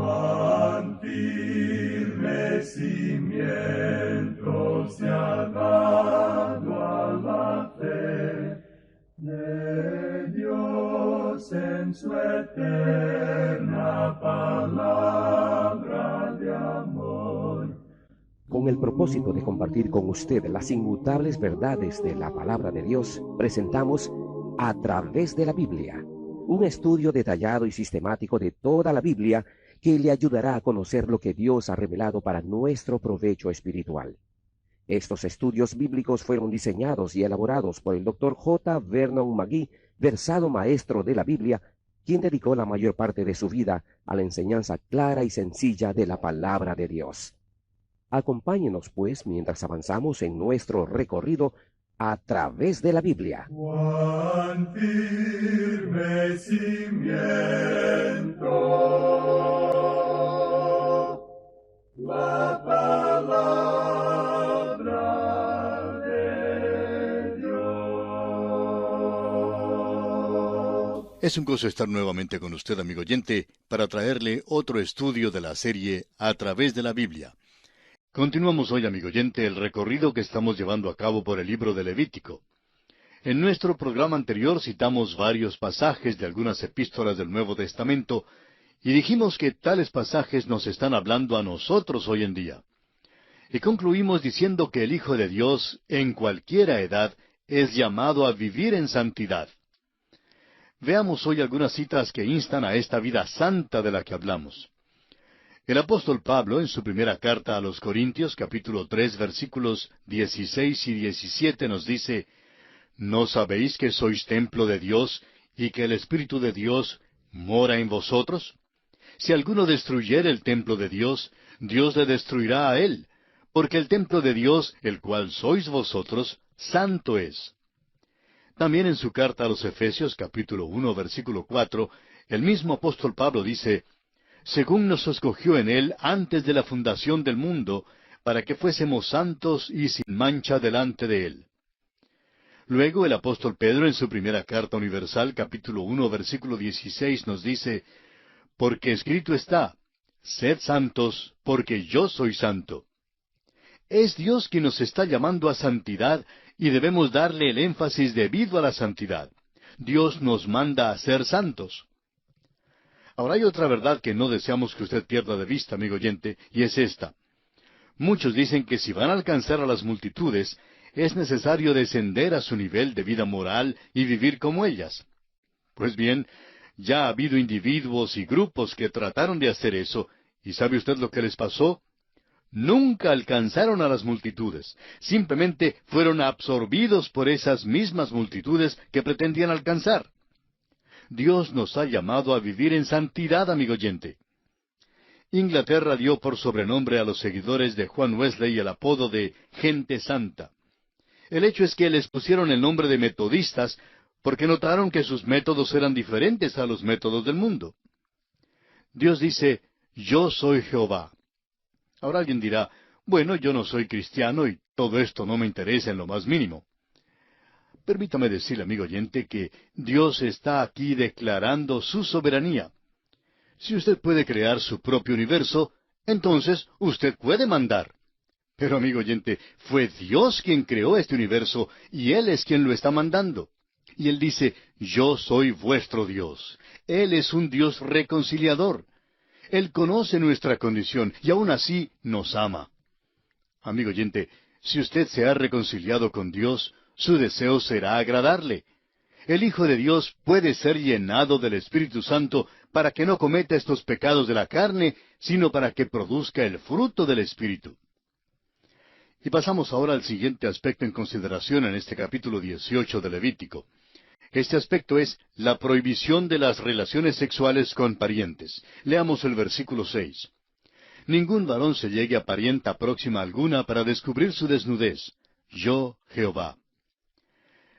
Cuán firme cimiento se ha dado a la fe de Dios en su eterna palabra de amor. Con el propósito de compartir con usted las inmutables verdades de la palabra de Dios, presentamos A Través de la Biblia, un estudio detallado y sistemático de toda la Biblia que le ayudará a conocer lo que Dios ha revelado para nuestro provecho espiritual. Estos estudios bíblicos fueron diseñados y elaborados por el Dr. J. Vernon McGee, versado maestro de la Biblia, quien dedicó la mayor parte de su vida a la enseñanza clara y sencilla de la palabra de Dios. Acompáñenos, pues, mientras avanzamos en nuestro recorrido a través de la Biblia. Cuán firme cimiento la palabra de Dios. Es un gozo estar nuevamente con usted, amigo oyente, para traerle otro estudio de la serie A Través de la Biblia. Continuamos hoy, amigo oyente, el recorrido que estamos llevando a cabo por el libro de Levítico. En nuestro programa anterior citamos varios pasajes de algunas epístolas del Nuevo Testamento y dijimos que tales pasajes nos están hablando a nosotros hoy en día. Y concluimos diciendo que el Hijo de Dios, en cualquiera edad, es llamado a vivir en santidad. Veamos hoy algunas citas que instan a esta vida santa de la que hablamos. El apóstol Pablo, en su primera carta a los Corintios, capítulo 3, versículos 16 y 17, nos dice: ¿No sabéis que sois templo de Dios, y que el Espíritu de Dios mora en vosotros? Si alguno destruyere el templo de Dios, Dios le destruirá a él, porque el templo de Dios, el cual sois vosotros, santo es. También en su carta a los Efesios, capítulo 1, versículo 4, el mismo apóstol Pablo dice: según nos escogió en Él antes de la fundación del mundo, para que fuésemos santos y sin mancha delante de Él. Luego el apóstol Pedro en su primera carta universal, capítulo 1, versículo 16, nos dice: porque escrito está, sed santos, porque yo soy santo. Es Dios quien nos está llamando a santidad y debemos darle el énfasis debido a la santidad. Dios nos manda a ser santos. Ahora hay otra verdad que no deseamos que usted pierda de vista, amigo oyente, y es esta. Muchos dicen que si van a alcanzar a las multitudes, es necesario descender a su nivel de vida moral y vivir como ellas. Pues bien, ya ha habido individuos y grupos que trataron de hacer eso, ¿y sabe usted lo que les pasó? Nunca alcanzaron a las multitudes, simplemente fueron absorbidos por esas mismas multitudes que pretendían alcanzar. Dios nos ha llamado a vivir en santidad, amigo oyente. Inglaterra dio por sobrenombre a los seguidores de Juan Wesley el apodo de gente santa. El hecho es que les pusieron el nombre de metodistas porque notaron que sus métodos eran diferentes a los métodos del mundo. Dios dice: yo soy Jehová. Ahora alguien dirá: bueno, yo no soy cristiano y todo esto no me interesa en lo más mínimo. Permítame decirle, amigo oyente, que Dios está aquí declarando su soberanía. Si usted puede crear su propio universo, entonces usted puede mandar. Pero, amigo oyente, fue Dios quien creó este universo y Él es quien lo está mandando. Y Él dice: yo soy vuestro Dios. Él es un Dios reconciliador. Él conoce nuestra condición y aún así nos ama. Amigo oyente, si usted se ha reconciliado con Dios, su deseo será agradarle. El Hijo de Dios puede ser llenado del Espíritu Santo para que no cometa estos pecados de la carne, sino para que produzca el fruto del Espíritu. Y pasamos ahora al siguiente aspecto en consideración en este capítulo 18 de Levítico. Este aspecto es la prohibición de las relaciones sexuales con parientes. Leamos el versículo 6. Ningún varón se llegue a parienta próxima alguna para descubrir su desnudez. Yo, Jehová.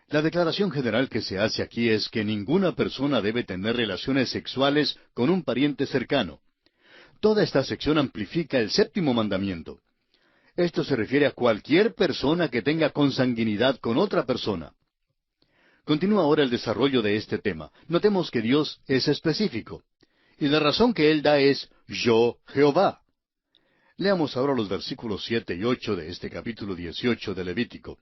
La declaración general que se hace aquí es que ninguna persona debe tener relaciones sexuales con un pariente cercano. Toda esta sección amplifica el séptimo mandamiento. Esto se refiere a cualquier persona que tenga consanguinidad con otra persona. Continúa ahora el desarrollo de este tema. Notemos que Dios es específico. Y la razón que él da es, yo, Jehová. Leamos ahora los versículos 7 y 8 de este capítulo 18 de Levítico.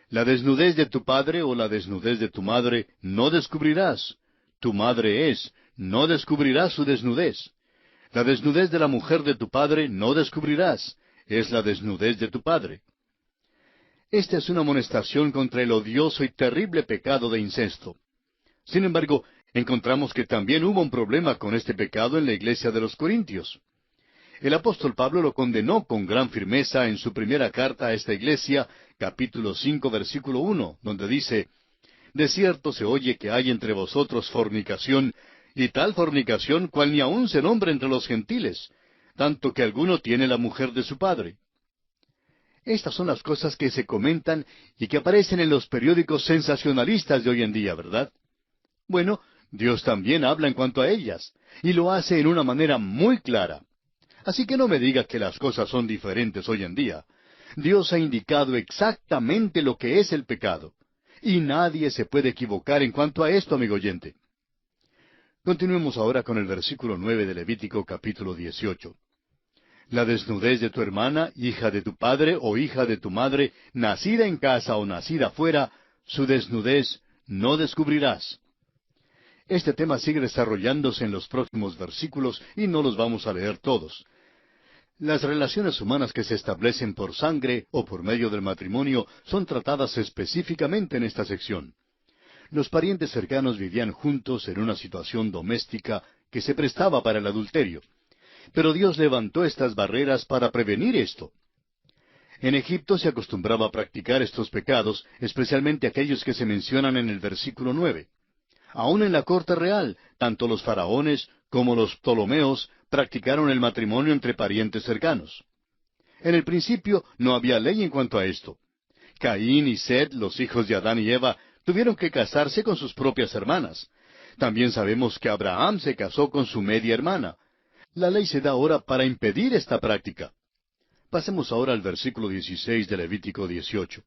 La desnudez de tu padre o la desnudez de tu madre no descubrirás. Tu madre es, no descubrirás su desnudez. La desnudez de la mujer de tu padre no descubrirás. Es la desnudez de tu padre. Esta es una amonestación contra el odioso y terrible pecado de incesto. Sin embargo, encontramos que también hubo un problema con este pecado en la iglesia de los Corintios. El apóstol Pablo lo condenó con gran firmeza en su primera carta a esta iglesia, capítulo 5, versículo 1, donde dice, de cierto se oye que hay entre vosotros fornicación, y tal fornicación cual ni aun se nombra entre los gentiles, tanto que alguno tiene la mujer de su padre. Estas son las cosas que se comentan y que aparecen en los periódicos sensacionalistas de hoy en día, ¿verdad? Bueno, Dios también habla en cuanto a ellas, y lo hace en una manera muy clara. Así que no me diga que las cosas son diferentes hoy en día. Dios ha indicado exactamente lo que es el pecado. Y nadie se puede equivocar en cuanto a esto, amigo oyente. Continuemos ahora con el versículo 9 de Levítico capítulo 18. La desnudez de tu hermana, hija de tu padre o hija de tu madre, nacida en casa o nacida fuera, su desnudez no descubrirás. Este tema sigue desarrollándose en los próximos versículos y no los vamos a leer todos. Las relaciones humanas que se establecen por sangre o por medio del matrimonio son tratadas específicamente en esta sección. Los parientes cercanos vivían juntos en una situación doméstica que se prestaba para el adulterio. Pero Dios levantó estas barreras para prevenir esto. En Egipto se acostumbraba a practicar estos pecados, especialmente aquellos que se mencionan en el versículo 9. Aún en la corte real, tanto los faraones como los Ptolomeos practicaron el matrimonio entre parientes cercanos. En el principio no había ley en cuanto a esto. Caín y Set, los hijos de Adán y Eva, tuvieron que casarse con sus propias hermanas. También sabemos que Abraham se casó con su media hermana. La ley se da ahora para impedir esta práctica. Pasemos ahora al versículo 16 de Levítico 18.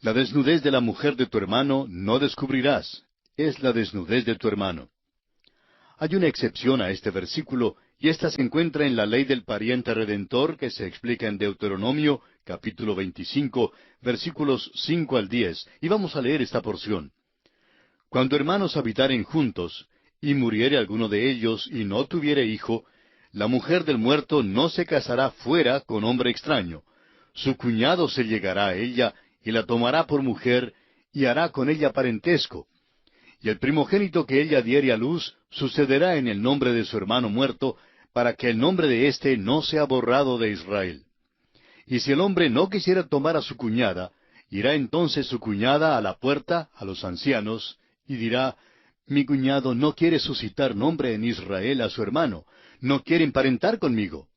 La desnudez de la mujer de tu hermano no descubrirás. Es la desnudez de tu hermano. Hay una excepción a este versículo, y ésta se encuentra en la ley del pariente redentor que se explica en Deuteronomio, capítulo 25, versículos 5 al 10, y vamos a leer esta porción. Cuando hermanos habitaren juntos, y muriere alguno de ellos y no tuviere hijo, la mujer del muerto no se casará fuera con hombre extraño. Su cuñado se llegará a ella, y la tomará por mujer, y hará con ella parentesco. Y el primogénito que ella diere a luz sucederá en el nombre de su hermano muerto, para que el nombre de éste no sea borrado de Israel. Y si el hombre no quisiera tomar a su cuñada, irá entonces su cuñada a la puerta, a los ancianos, y dirá, mi cuñado no quiere suscitar nombre en Israel a su hermano, no quiere emparentar conmigo.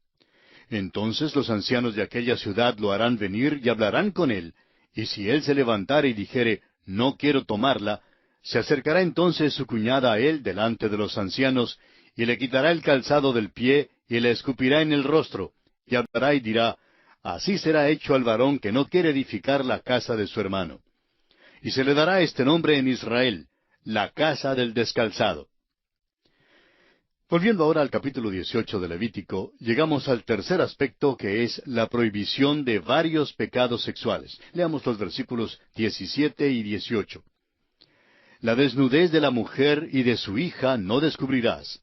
Entonces los ancianos de aquella ciudad lo harán venir y hablarán con él, y si él se levantare y dijere, no quiero tomarla, se acercará entonces su cuñada a él delante de los ancianos, y le quitará el calzado del pie, y le escupirá en el rostro, y hablará y dirá, así será hecho al varón que no quiere edificar la casa de su hermano. Y se le dará este nombre en Israel, la casa del descalzado. Volviendo ahora al capítulo 18 de Levítico, llegamos al tercer aspecto que es la prohibición de varios pecados sexuales. Leamos los versículos 17 y 18. La desnudez de la mujer y de su hija no descubrirás.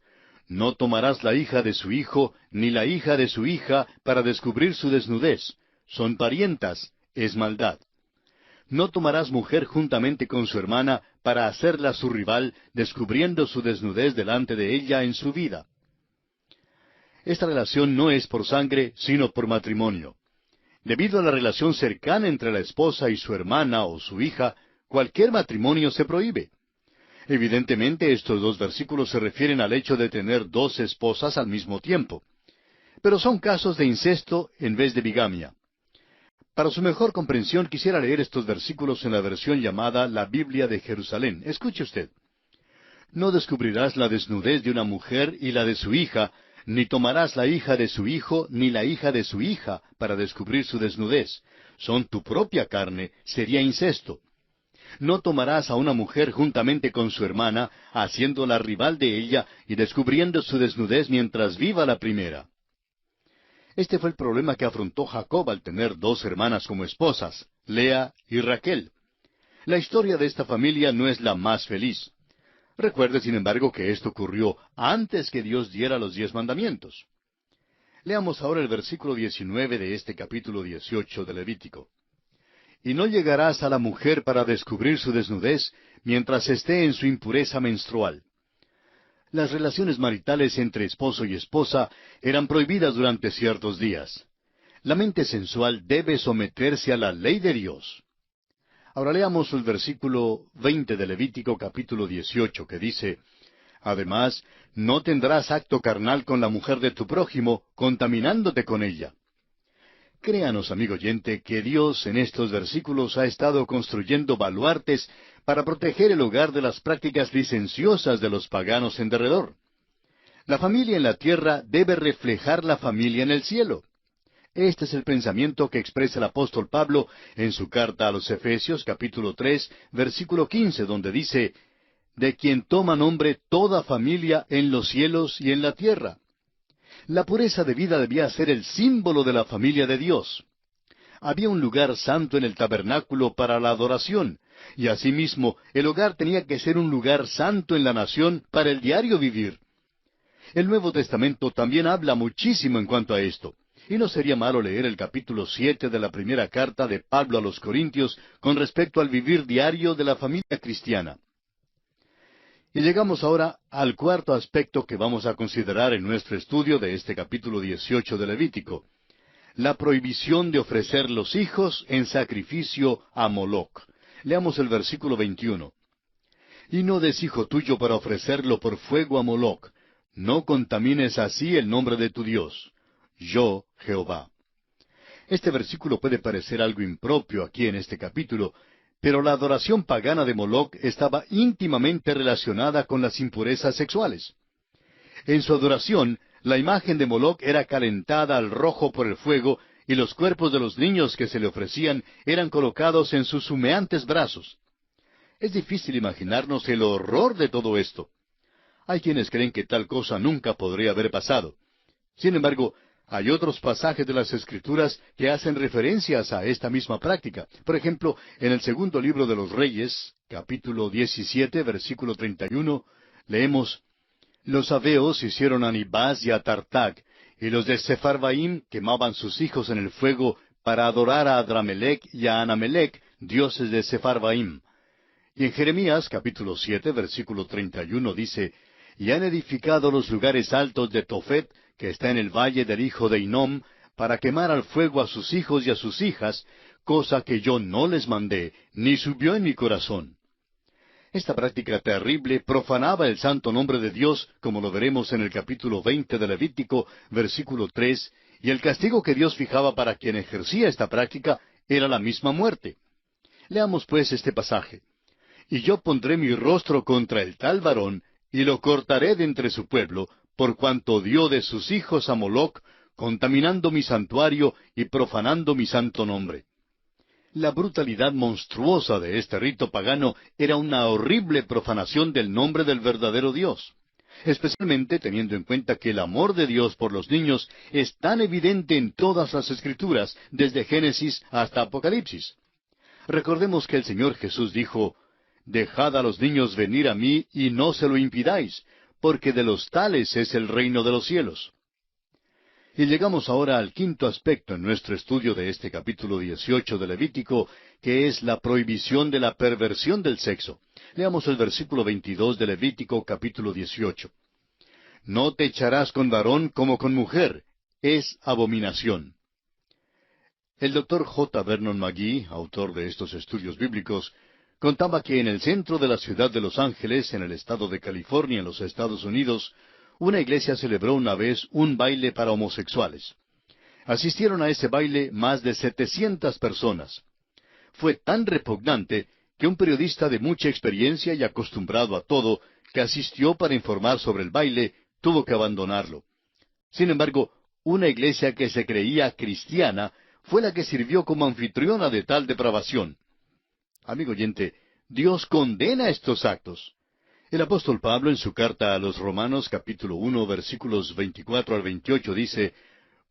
No tomarás la hija de su hijo, ni la hija de su hija, para descubrir su desnudez. Son parientas, es maldad. No tomarás mujer juntamente con su hermana, para hacerla su rival, descubriendo su desnudez delante de ella en su vida. Esta relación no es por sangre, sino por matrimonio. Debido a la relación cercana entre la esposa y su hermana o su hija, cualquier matrimonio se prohíbe. Evidentemente, estos dos versículos se refieren al hecho de tener dos esposas al mismo tiempo. Pero son casos de incesto en vez de bigamia. Para su mejor comprensión, quisiera leer estos versículos en la versión llamada la Biblia de Jerusalén. Escuche usted. No descubrirás la desnudez de una mujer y la de su hija, ni tomarás la hija de su hijo, ni la hija de su hija, para descubrir su desnudez. Son tu propia carne, sería incesto. No tomarás a una mujer juntamente con su hermana, haciéndola rival de ella y descubriendo su desnudez mientras viva la primera. Este fue el problema que afrontó Jacob al tener dos hermanas como esposas, Lea y Raquel. La historia de esta familia no es la más feliz. Recuerde, sin embargo, que esto ocurrió antes que Dios diera los 10 mandamientos. Leamos ahora el versículo 19 de este capítulo 18 de Levítico. Y no llegarás a la mujer para descubrir su desnudez mientras esté en su impureza menstrual. Las relaciones maritales entre esposo y esposa eran prohibidas durante ciertos días. La mente sensual debe someterse a la ley de Dios. Ahora leamos el versículo 20 de Levítico capítulo 18, que dice, Además, no tendrás acto carnal con la mujer de tu prójimo, contaminándote con ella. Créanos, amigo oyente, que Dios en estos versículos ha estado construyendo baluartes para proteger el hogar de las prácticas licenciosas de los paganos en derredor. La familia en la tierra debe reflejar la familia en el cielo. Este es el pensamiento que expresa el apóstol Pablo en su carta a los Efesios, capítulo 3, versículo 15, donde dice, de quien toma nombre toda familia en los cielos y en la tierra. La pureza de vida debía ser el símbolo de la familia de Dios. Había un lugar santo en el tabernáculo para la adoración, y asimismo el hogar tenía que ser un lugar santo en la nación para el diario vivir. El Nuevo Testamento también habla muchísimo en cuanto a esto, y no sería malo leer el capítulo 7 de la primera carta de Pablo a los Corintios con respecto al vivir diario de la familia cristiana. Y llegamos ahora al cuarto aspecto que vamos a considerar en nuestro estudio de este capítulo 18 de Levítico, la prohibición de ofrecer los hijos en sacrificio a Moloc. Leamos el versículo 21. Y no des hijo tuyo para ofrecerlo por fuego a Moloc, no contamines así el nombre de tu Dios. Yo, Jehová. Este versículo puede parecer algo impropio aquí en este capítulo, pero la adoración pagana de Moloc estaba íntimamente relacionada con las impurezas sexuales. En su adoración, la imagen de Moloc era calentada al rojo por el fuego, y los cuerpos de los niños que se le ofrecían eran colocados en sus humeantes brazos. Es difícil imaginarnos el horror de todo esto. Hay quienes creen que tal cosa nunca podría haber pasado. Sin embargo, hay otros pasajes de las Escrituras que hacen referencias a esta misma práctica. Por ejemplo, en el segundo libro de los Reyes, capítulo 17, versículo 31, leemos, Los sabeos hicieron a Nibás y a Tartac, y los de Sepharvaim quemaban sus hijos en el fuego para adorar a Adramelec y a Anamelec, dioses de Sepharvaim. Y en Jeremías, capítulo 7, versículo 31, dice, Y han edificado los lugares altos de Tofet, que está en el valle del hijo de Hinnom, para quemar al fuego a sus hijos y a sus hijas, cosa que yo no les mandé, ni subió en mi corazón. Esta práctica terrible profanaba el santo nombre de Dios, como lo veremos en el capítulo 20 de Levítico, versículo 3, y el castigo que Dios fijaba para quien ejercía esta práctica era la misma muerte. Leamos pues este pasaje. Y yo pondré mi rostro contra el tal varón, y lo cortaré de entre su pueblo, por cuanto dio de sus hijos a Moloc, contaminando mi santuario y profanando mi santo nombre. La brutalidad monstruosa de este rito pagano era una horrible profanación del nombre del verdadero Dios, especialmente teniendo en cuenta que el amor de Dios por los niños es tan evidente en todas las Escrituras, desde Génesis hasta Apocalipsis. Recordemos que el Señor Jesús dijo, Dejad a los niños venir a mí y no se lo impidáis, porque de los tales es el reino de los cielos. Y llegamos ahora al quinto aspecto en nuestro estudio de este capítulo 18 de Levítico, que es la prohibición de la perversión del sexo. Leamos el versículo 22 de Levítico capítulo 18. No te echarás con varón como con mujer, es abominación. El doctor J. Vernon McGee, autor de estos estudios bíblicos, contaba que en el centro de la ciudad de Los Ángeles, en el estado de California, en los Estados Unidos, una iglesia celebró una vez un baile para homosexuales. Asistieron a ese baile más de 700 personas. Fue tan repugnante que un periodista de mucha experiencia y acostumbrado a todo, que asistió para informar sobre el baile, tuvo que abandonarlo. Sin embargo, una iglesia que se creía cristiana fue la que sirvió como anfitriona de tal depravación. Amigo oyente, Dios condena estos actos. El apóstol Pablo en su carta a los Romanos capítulo 1 versículos 24 al 28 dice,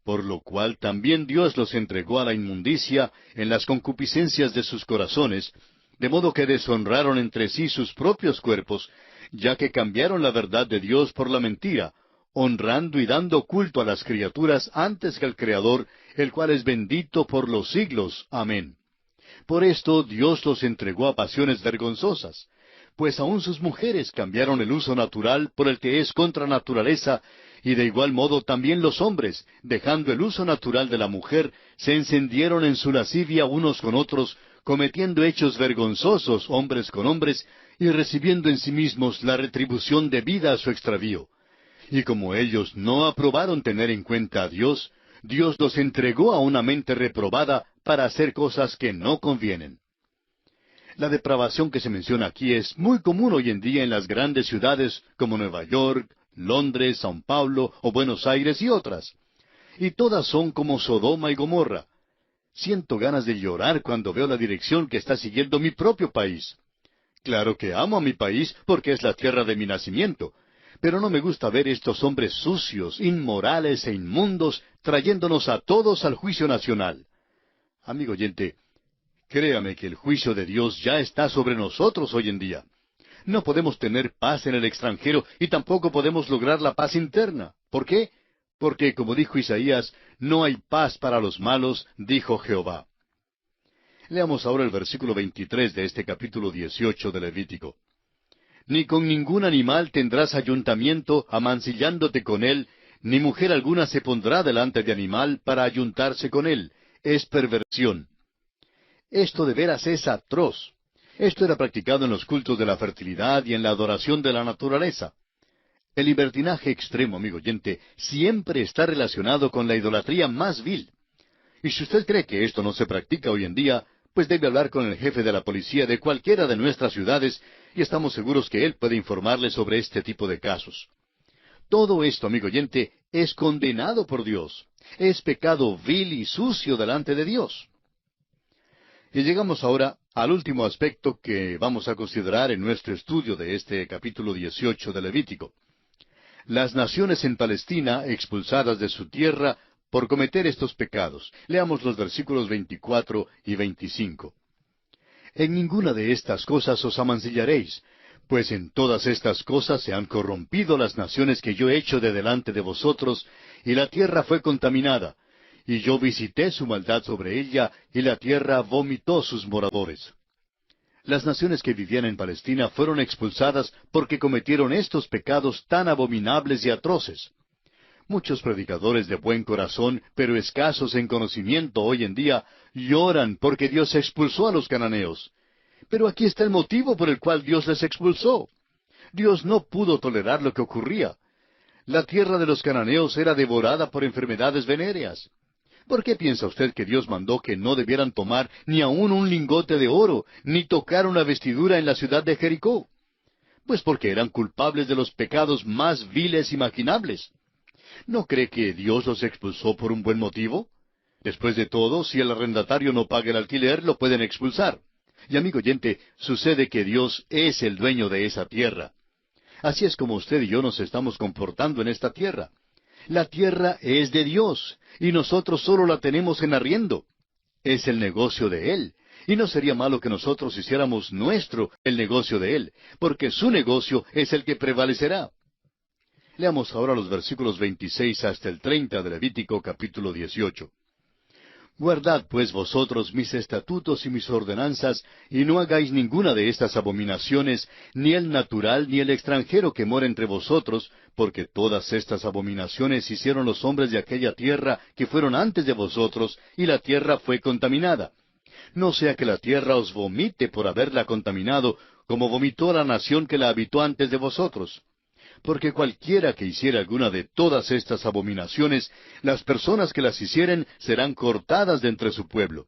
por lo cual también Dios los entregó a la inmundicia en las concupiscencias de sus corazones, de modo que deshonraron entre sí sus propios cuerpos, ya que cambiaron la verdad de Dios por la mentira, honrando y dando culto a las criaturas antes que al Creador, el cual es bendito por los siglos. Amén. Por esto Dios los entregó a pasiones vergonzosas, pues aun sus mujeres cambiaron el uso natural por el que es contra naturaleza, y de igual modo también los hombres, dejando el uso natural de la mujer, se encendieron en su lascivia unos con otros, cometiendo hechos vergonzosos hombres con hombres, y recibiendo en sí mismos la retribución debida a su extravío. Y como ellos no aprobaron tener en cuenta a Dios, Dios los entregó a una mente reprobada para hacer cosas que no convienen. La depravación que se menciona aquí es muy común hoy en día en las grandes ciudades como Nueva York, Londres, São Paulo o Buenos Aires y otras. Y todas son como Sodoma y Gomorra. Siento ganas de llorar cuando veo la dirección que está siguiendo mi propio país. Claro que amo a mi país porque es la tierra de mi nacimiento, pero no me gusta ver estos hombres sucios, inmorales e inmundos trayéndonos a todos al juicio nacional. Amigo oyente, créame que el juicio de Dios ya está sobre nosotros hoy en día. No podemos tener paz en el extranjero y tampoco podemos lograr la paz interna. ¿Por qué? Porque, como dijo Isaías, no hay paz para los malos, dijo Jehová. Leamos ahora el versículo 23 de este capítulo 18 de Levítico. Ni con ningún animal tendrás ayuntamiento amancillándote con él, ni mujer alguna se pondrá delante de animal para ayuntarse con él. Es perversión. Esto de veras es atroz. Esto era practicado en los cultos de la fertilidad y en la adoración de la naturaleza. El libertinaje extremo, amigo oyente, siempre está relacionado con la idolatría más vil. Y si usted cree que esto no se practica hoy en día, pues debe hablar con el jefe de la policía de cualquiera de nuestras ciudades, y estamos seguros que él puede informarle sobre este tipo de casos. Todo esto, amigo oyente, es condenado por Dios. Es pecado vil y sucio delante de Dios. Y llegamos ahora al último aspecto que vamos a considerar en nuestro estudio de este capítulo 18 de Levítico. Las naciones en Palestina expulsadas de su tierra por cometer estos pecados. Leamos los versículos 24 y 25. En ninguna de estas cosas os amancillaréis, pues en todas estas cosas se han corrompido las naciones que yo he hecho de delante de vosotros, y la tierra fue contaminada. Y yo visité su maldad sobre ella, y la tierra vomitó sus moradores. Las naciones que vivían en Palestina fueron expulsadas porque cometieron estos pecados tan abominables y atroces. Muchos predicadores de buen corazón, pero escasos en conocimiento hoy en día, lloran porque Dios expulsó a los cananeos. Pero aquí está el motivo por el cual Dios les expulsó. Dios no pudo tolerar lo que ocurría. La tierra de los cananeos era devorada por enfermedades venéreas. ¿Por qué piensa usted que Dios mandó que no debieran tomar ni aun un lingote de oro, ni tocar una vestidura en la ciudad de Jericó? Pues porque eran culpables de los pecados más viles imaginables. ¿No cree que Dios los expulsó por un buen motivo? Después de todo, si el arrendatario no paga el alquiler, lo pueden expulsar. Y amigo oyente, sucede que Dios es el dueño de esa tierra. Así es como usted y yo nos estamos comportando en esta tierra. La tierra es de Dios, y nosotros solo la tenemos en arriendo. Es el negocio de Él, y no sería malo que nosotros hiciéramos nuestro el negocio de Él, porque su negocio es el que prevalecerá. Leamos ahora los versículos 26 hasta el 30 de Levítico capítulo 18. Guardad pues vosotros mis estatutos y mis ordenanzas, y no hagáis ninguna de estas abominaciones, ni el natural ni el extranjero que mora entre vosotros, porque todas estas abominaciones hicieron los hombres de aquella tierra que fueron antes de vosotros, y la tierra fue contaminada. No sea que la tierra os vomite por haberla contaminado, como vomitó la nación que la habitó antes de vosotros. Porque cualquiera que hiciere alguna de todas estas abominaciones, las personas que las hicieren serán cortadas de entre su pueblo.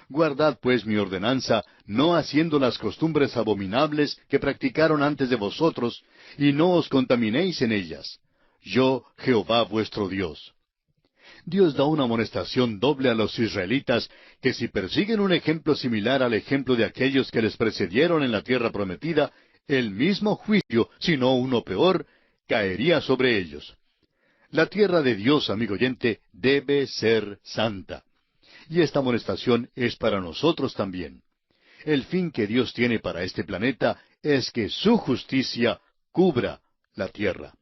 Guardad pues mi ordenanza, no haciendo las costumbres abominables que practicaron antes de vosotros, y no os contaminéis en ellas. Yo, Jehová vuestro Dios. Dios da una amonestación doble a los israelitas, que si persiguen un ejemplo similar al ejemplo de aquellos que les precedieron en la tierra prometida, el mismo juicio, si no uno peor, caería sobre ellos. La tierra de Dios, amigo oyente, debe ser santa. Y esta amonestación es para nosotros también. El fin que Dios tiene para este planeta es que su justicia cubra la tierra.